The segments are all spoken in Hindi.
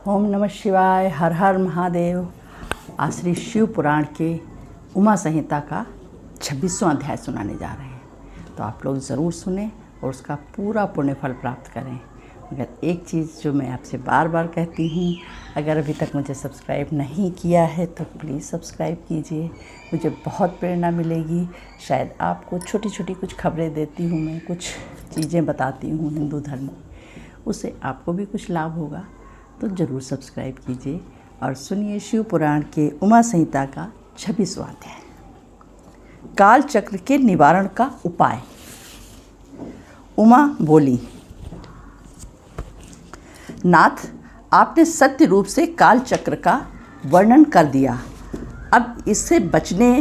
ओम नमः शिवाय। हर हर महादेव। आज श्री शिव पुराण के उमा संहिता का 26वां अध्याय सुनाने जा रहे हैं, तो आप लोग ज़रूर सुने और उसका पूरा पुण्य फल प्राप्त करें। मगर एक चीज़ जो मैं आपसे बार बार कहती हूँ, अगर अभी तक मुझे सब्सक्राइब नहीं किया है तो प्लीज़ सब्सक्राइब कीजिए। मुझे बहुत प्रेरणा मिलेगी। शायद आपको छोटी छोटी कुछ खबरें देती हूँ, मैं कुछ चीज़ें बताती हूँ हिंदू धर्म, उससे आपको भी कुछ लाभ होगा। तो ज़रूर सब्सक्राइब कीजिए और सुनिए शिव पुराण के उमा संहिता का 26वां अध्याय, काल चक्र के निवारण का उपाय। उमा बोली, नाथ, आपने सत्य रूप से काल चक्र का वर्णन कर दिया। अब इससे बचने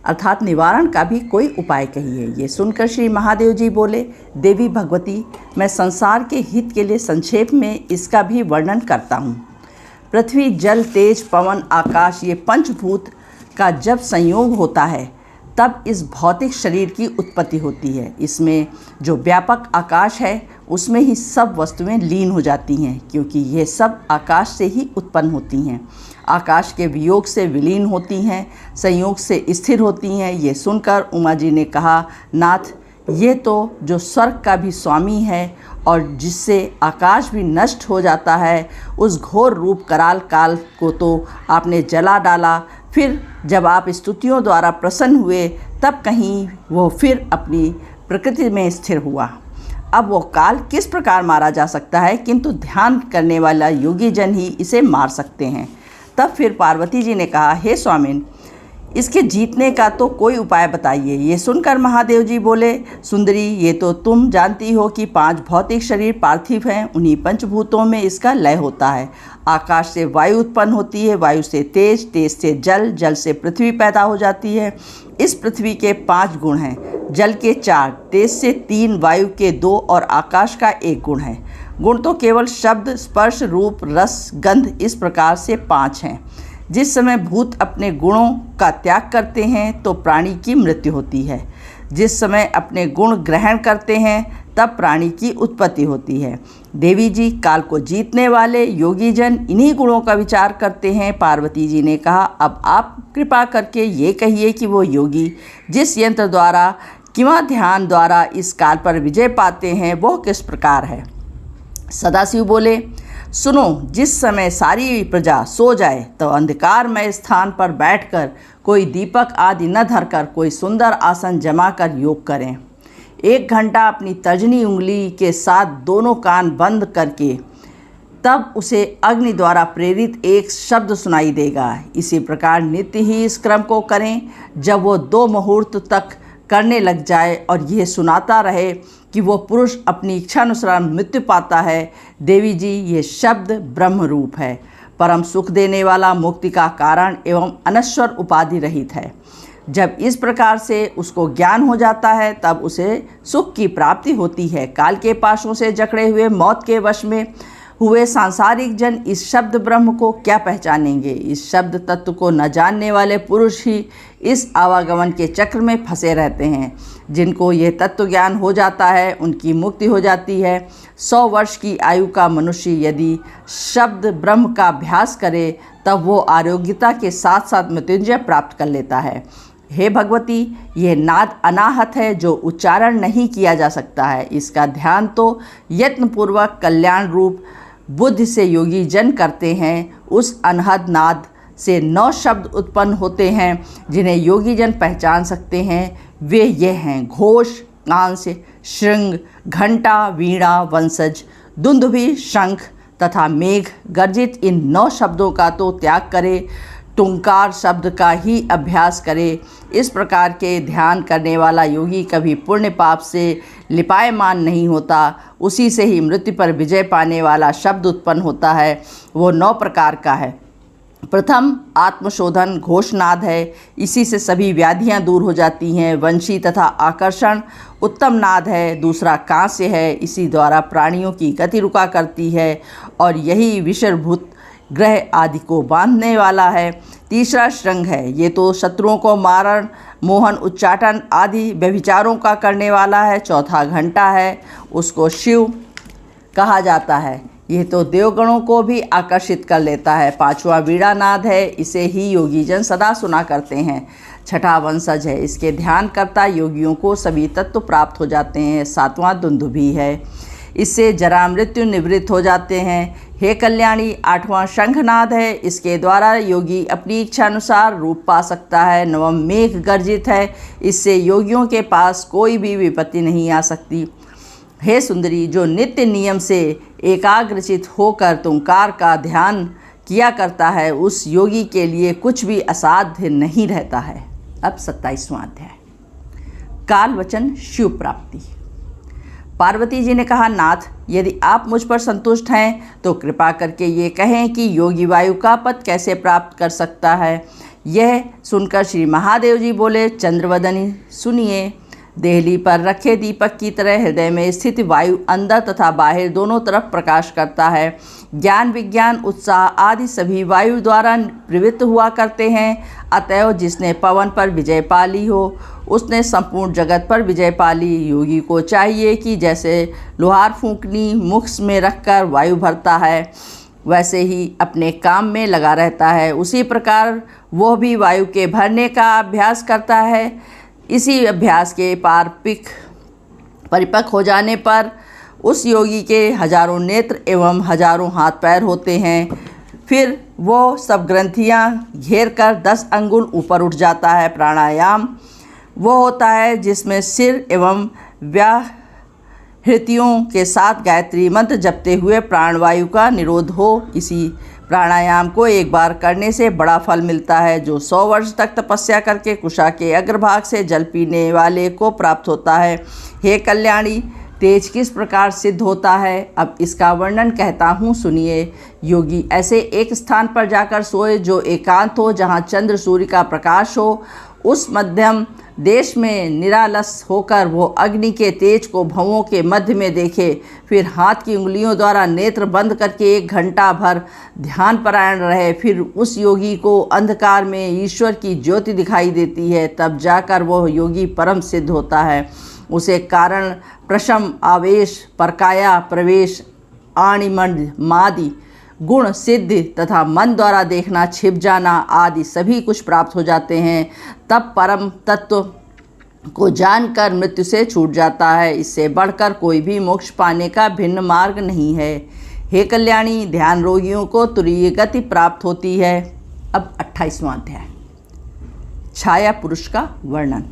अर्थात निवारण का भी कोई उपाय कहिए। ये सुनकर श्री महादेव जी बोले, देवी भगवती, मैं संसार के हित के लिए संक्षेप में इसका भी वर्णन करता हूँ। पृथ्वी, जल, तेज, पवन, आकाश, ये पंचभूत का जब संयोग होता है तब इस भौतिक शरीर की उत्पत्ति होती है। इसमें जो व्यापक आकाश है उसमें ही सब वस्तुएं लीन हो जाती हैं, क्योंकि ये सब आकाश से ही उत्पन्न होती हैं। आकाश के वियोग से विलीन होती हैं, संयोग से स्थिर होती हैं। ये सुनकर उमा जी ने कहा, नाथ, ये तो जो स्वर्ग का भी स्वामी है और जिससे आकाश भी नष्ट हो जाता है, उस घोर रूप कराल काल को तो आपने जला डाला। फिर जब आप स्तुतियों द्वारा प्रसन्न हुए तब कहीं वो फिर अपनी प्रकृति में स्थिर हुआ। अब वो काल किस प्रकार मारा जा सकता है, किंतु ध्यान करने वाला योगी जन ही इसे मार सकते हैं। तब फिर पार्वती जी ने कहा, हे स्वामिन, इसके जीतने का तो कोई उपाय बताइए। ये सुनकर महादेव जी बोले, सुंदरी, ये तो तुम जानती हो कि 5 भौतिक शरीर पार्थिव हैं। उन्हीं पंचभूतों में इसका लय होता है। आकाश से वायु उत्पन्न होती है, वायु से तेज, तेज से जल, जल से पृथ्वी पैदा हो जाती है। इस पृथ्वी के 5 गुण हैं, जल के 4, तेज से 3, वायु के 2 और आकाश का 1 गुण है। गुण तो केवल शब्द, स्पर्श, रूप, रस, गंध, इस प्रकार से 5 हैं। जिस समय भूत अपने गुणों का त्याग करते हैं तो प्राणी की मृत्यु होती है। जिस समय अपने गुण ग्रहण करते हैं तब प्राणी की उत्पत्ति होती है। देवी जी, काल को जीतने वाले योगी जन इन्हीं गुणों का विचार करते हैं। पार्वती जी ने कहा, अब आप कृपा करके ये कहिए कि वो योगी जिस यंत्र द्वारा किंवा ध्यान द्वारा इस काल पर विजय पाते हैं वो किस प्रकार है। सदाशिव बोले, सुनो, जिस समय सारी प्रजा सो जाए तो अंधकारमय स्थान पर बैठकर कोई दीपक आदि न धरकर कोई सुंदर आसन जमाकर योग करें। 1 घंटा अपनी तर्जनी उंगली के साथ दोनों कान बंद करके तब उसे अग्नि द्वारा प्रेरित एक शब्द सुनाई देगा। इसी प्रकार नित्य ही इस क्रम को करें। जब वो 2 मुहूर्त तक करने लग जाए और यह सुनाता रहे कि वो पुरुष अपनी इच्छानुसार मृत्यु पाता है। देवी जी, ये शब्द ब्रह्म रूप है, परम सुख देने वाला, मुक्ति का कारण एवं अनश्वर उपाधि रहित है। जब इस प्रकार से उसको ज्ञान हो जाता है तब उसे सुख की प्राप्ति होती है। काल के पाशों से जकड़े हुए मौत के वश में हुए सांसारिक जन इस शब्द ब्रह्म को क्या पहचानेंगे। इस शब्द तत्व को न जानने वाले पुरुष ही इस आवागमन के चक्र में फंसे रहते हैं। जिनको यह तत्व ज्ञान हो जाता है उनकी मुक्ति हो जाती है। 100 वर्ष की आयु का मनुष्य यदि शब्द ब्रह्म का अभ्यास करे तब वो आरोग्यता के साथ साथ मृत्युंजय प्राप्त कर लेता है। हे भगवती, यह नाद अनाहत है जो उच्चारण नहीं किया जा सकता है। इसका ध्यान तो यत्नपूर्वक कल्याण रूप बुद्धि से योगी जन करते हैं। उस अनहद नाद से 9 शब्द उत्पन्न होते हैं जिन्हें योगी जन पहचान सकते हैं। वे ये हैं, घोष, कांस, श्रृंग, घंटा, वीणा, वंशज, दुंदुभि, शंख तथा मेघ गर्जित। इन 9 शब्दों का तो त्याग करे, टुंकार शब्द का ही अभ्यास करे। इस प्रकार के ध्यान करने वाला योगी कभी पुण्य पाप से लिपायमान नहीं होता। उसी से ही मृत्यु पर विजय पाने वाला शब्द उत्पन्न होता है। वो 9 प्रकार का है। प्रथम आत्मशोधन घोषनाद है, इसी से सभी व्याधियां दूर हो जाती हैं। वंशी तथा आकर्षण उत्तम नाद है। दूसरा कांस्य है, इसी द्वारा प्राणियों की गति रुका करती है और यही विषभूत ग्रह आदि को बांधने वाला है। तीसरा श्रृंग है, ये तो शत्रुओं को मारण, मोहन, उच्चाटन आदि व्यभिचारों का करने वाला है। चौथा घंटा है, उसको शिव कहा जाता है। यह तो देवगणों को भी आकर्षित कर लेता है। 5वां वीणा नाद है, इसे ही योगी जन सदा सुना करते हैं। 6ठा वंशज है, इसके ध्यान करता योगियों को सभी तत्व प्राप्त हो जाते हैं। 7वां दुंदुभी है, इससे जरा मृत्यु निवृत्त हो जाते हैं। हे कल्याणी 8वां शंखनाद है, इसके द्वारा योगी अपनी इच्छा अनुसार रूप पा सकता है। 9वां मेघ गर्जित है, इससे योगियों के पास कोई भी विपत्ति नहीं आ सकती। हे सुंदरी, जो नित्य नियम से एकाग्रचित होकर तुंकार का ध्यान किया करता है, उस योगी के लिए कुछ भी असाध्य नहीं रहता है। अब 27वां अध्याय, काल वचन शिव प्राप्ति। पार्वती जी ने कहा, नाथ, यदि आप मुझ पर संतुष्ट हैं तो कृपा करके ये कहें कि योगी वायु का पद कैसे प्राप्त कर सकता है। यह सुनकर श्री महादेव जी बोले, चंद्रवदनी सुनिए। देहली पर रखे दीपक की तरह हृदय में स्थित वायु अंदर तथा बाहर दोनों तरफ प्रकाश करता है। ज्ञान, विज्ञान, उत्साह आदि सभी वायु द्वारा प्रवृत्त हुआ करते हैं। अतएव जिसने पवन पर विजय पा ली हो, उसने संपूर्ण जगत पर विजय पा ली। योगी को चाहिए कि जैसे लोहार फूंकनी मुख में रखकर वायु भरता है, वैसे ही अपने काम में लगा रहता है, उसी प्रकार वह भी वायु के भरने का अभ्यास करता है। इसी अभ्यास के परिपक्व हो जाने पर उस योगी के हजारों नेत्र एवं हजारों हाथ पैर होते हैं। फिर वो सब ग्रंथियां घेर कर 10 अंगुल ऊपर उठ जाता है। प्राणायाम वो होता है जिसमें सिर एवं व्याहृतियों के साथ गायत्री मंत्र जपते हुए प्राणवायु का निरोध हो। इसी प्राणायाम को एक बार करने से बड़ा फल मिलता है, जो 100 वर्ष तक तपस्या करके कुशा के अग्रभाग से जल पीने वाले को प्राप्त होता है। हे कल्याणी, तेज किस प्रकार सिद्ध होता है, अब इसका वर्णन कहता हूँ, सुनिए। योगी ऐसे एक स्थान पर जाकर सोए जो एकांत हो, जहाँ चंद्र सूर्य का प्रकाश हो। उस मध्यम देश में निरालस होकर वो अग्नि के तेज को भवों के मध्य में देखे। फिर हाथ की उंगलियों द्वारा नेत्र बंद करके 1 घंटा भर ध्यान परायण रहे। फिर उस योगी को अंधकार में ईश्वर की ज्योति दिखाई देती है। तब जाकर वह योगी परम सिद्ध होता है। उसे कारण, प्रशम, आवेश, परकाया, प्रवेश, आणिमंड, मादि, गुण, सिद्धि तथा मन द्वारा देखना, छिप जाना आदि सभी कुछ प्राप्त हो जाते हैं। तब परम तत्व को जानकर मृत्यु से छूट जाता है। इससे बढ़कर कोई भी मोक्ष पाने का भिन्न मार्ग नहीं है। हे कल्याणी, ध्यान रोगियों को तुरीय गति प्राप्त होती है। अब 28वां अध्याय, छाया पुरुष का वर्णन।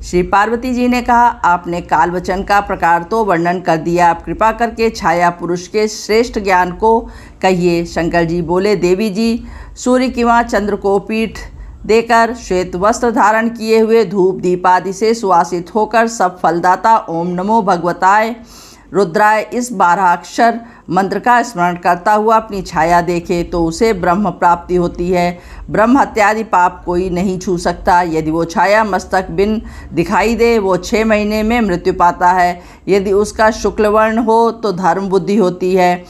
श्री पार्वती जी ने कहा, आपने कालवचन का प्रकार तो वर्णन कर दिया, आप कृपा करके छाया पुरुष के श्रेष्ठ ज्ञान को कहिए। शंकर जी बोले, देवी जी, सूर्य किंवा चंद्र को पीठ देकर श्वेत वस्त्र धारण किए हुए धूप दीप आदि से सुवासित होकर सब फलदाता ओम नमो भगवताय रुद्राय इस 12 अक्षर मंत्र का स्मरण करता हुआ अपनी छाया देखे तो उसे ब्रह्म प्राप्ति होती है। ब्रह्म हत्यादि पाप कोई नहीं छू सकता। यदि वो छाया मस्तक बिन दिखाई दे, वो 6 महीने में मृत्यु पाता है। यदि उसका शुक्ल वर्ण हो तो धर्म बुद्धि होती है,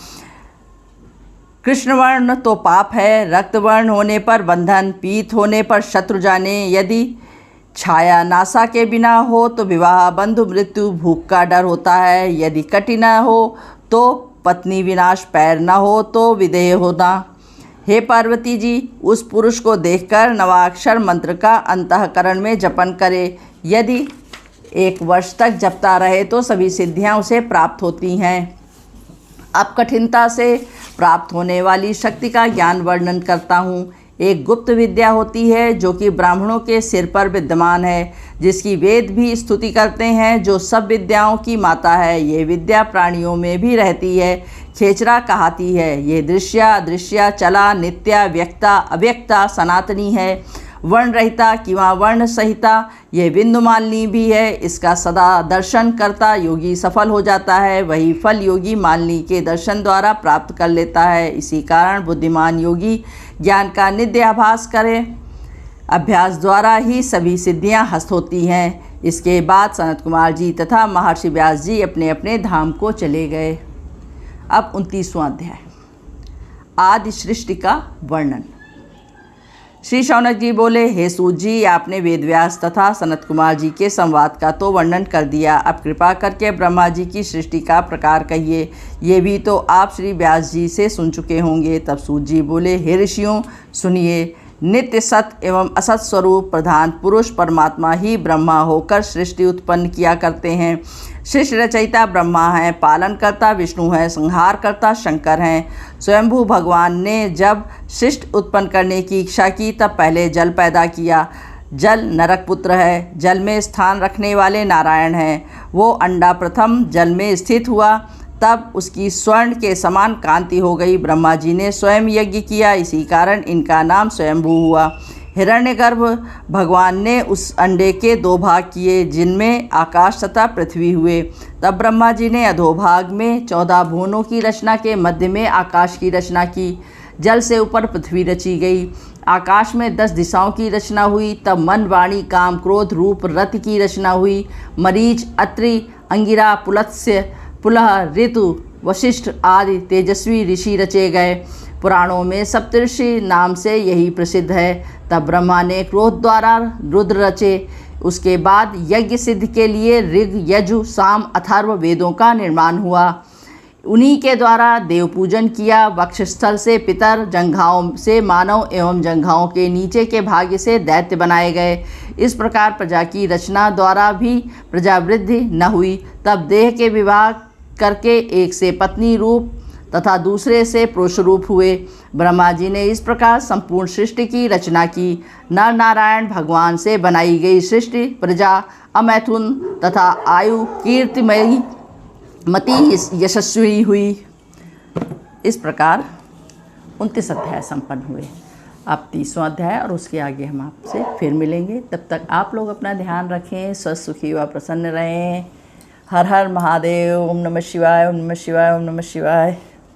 कृष्ण वर्ण तो पाप है, रक्त वर्ण होने पर बंधन, पीत होने पर शत्रु जाने। यदि छाया नासा के बिना हो तो विवाह, बंधु, मृत्यु, भूख का डर होता है। यदि कटी न हो तो पत्नी विनाश, पैर न हो तो विदेह होना। हे पार्वती जी, उस पुरुष को देखकर नवाक्षर मंत्र का अंतःकरण में जपन करे। यदि 1 वर्ष तक जपता रहे तो सभी सिद्धियां उसे प्राप्त होती हैं। अब कठिनता से प्राप्त होने वाली शक्ति का ज्ञान वर्णन करता हूँ। एक गुप्त विद्या होती है जो कि ब्राह्मणों के सिर पर विद्यमान है, जिसकी वेद भी स्तुति करते हैं, जो सब विद्याओं की माता है। ये विद्या प्राणियों में भी रहती है। खेचरा कहाती है, ये दृश्या, अदृश्या, चला, नित्या, व्यक्ता, अव्यक्ता, सनातनी है, वर्ण रहिता किंवा वर्ण सहिता। ये बिंदु मालिनी भी है। इसका सदा दर्शन करता योगी सफल हो जाता है। वही फल योगी मालिनी के दर्शन द्वारा प्राप्त कर लेता है। इसी कारण बुद्धिमान योगी ज्ञान का नित्य आभास करे। अभ्यास द्वारा ही सभी सिद्धियां हस्त होती हैं। इसके बाद सनत कुमार जी तथा महर्षि व्यास जी अपने अपने धाम को चले गए। अब 29वां अध्याय, आदि सृष्टि का वर्णन। श्री शौनक जी बोले, हे सूत जी, आपने वेदव्यास तथा सनत कुमार जी के संवाद का तो वर्णन कर दिया, अब कृपा करके ब्रह्मा जी की सृष्टि का प्रकार कहिए। ये भी तो आप श्री व्यास जी से सुन चुके होंगे। तब सूत जी बोले, हे ऋषियों, सुनिए। नित्य सत एवं असत स्वरूप प्रधान पुरुष परमात्मा ही ब्रह्मा होकर सृष्टि उत्पन्न किया करते हैं। सृष्टि रचयिता ब्रह्मा हैं, पालनकर्ता विष्णु हैं, संहारकर्ता शंकर हैं। स्वयंभू भगवान ने जब सृष्टि उत्पन्न करने की इच्छा की तब पहले जल पैदा किया। जल नरक पुत्र है, जल में स्थान रखने वाले नारायण हैं। वो अंडा प्रथम जल में स्थित हुआ, तब उसकी स्वर्ण के समान कांति हो गई। ब्रह्मा जी ने स्वयं यज्ञ किया, इसी कारण इनका नाम स्वयंभू हुआ। हिरण्यगर्भ भगवान ने उस अंडे के 2 भाग किए, जिनमें आकाश तथा पृथ्वी हुए। तब ब्रह्मा जी ने अधोभाग में 14 भुवनों की रचना के मध्य में आकाश की रचना की। जल से ऊपर पृथ्वी रची गई। आकाश में 10 दिशाओं की रचना हुई। तब मन, वाणी, काम, क्रोध, रूप, रति की रचना हुई। मरीच, अत्रि, अंगिरा, पुलत्स्य, पुलह, ऋतु, वशिष्ठ आदि तेजस्वी ऋषि रचे गए। पुराणों में सप्तऋषि नाम से यही प्रसिद्ध है। तब ब्रह्मा ने क्रोध द्वारा रुद्र रचे। उसके बाद यज्ञ सिद्ध के लिए ऋग, यजु, साम, अथर्व वेदों का निर्माण हुआ। उन्हीं के द्वारा देव पूजन किया। वक्षस्थल से पितर, जंघाओं से मानव एवं जंघाओं के नीचे के भाग से दैत्य बनाए गए। इस प्रकार प्रजा की रचना द्वारा भी प्रजा वृद्धि न हुई। तब देह के विवाह करके एक से पत्नी रूप तथा दूसरे से पुरुष रूप हुए। ब्रह्मा जी ने इस प्रकार संपूर्ण सृष्टि की रचना की। नर नारायण भगवान से बनाई गई सृष्टि प्रजा अमैथुन तथा आयु कीर्तिमयी मति यशस्वी हुई। इस प्रकार 29 अध्याय संपन्न हुए। अब 30वां अध्याय और उसके आगे हम आपसे फिर मिलेंगे। तब तक आप लोग अपना ध्यान रखें, स्वस्थ सुखी व प्रसन्न रहें। हर हर महादेव। ओम नमः शिवाय, ओम नमः शिवाय, ओम नमः शिवाय।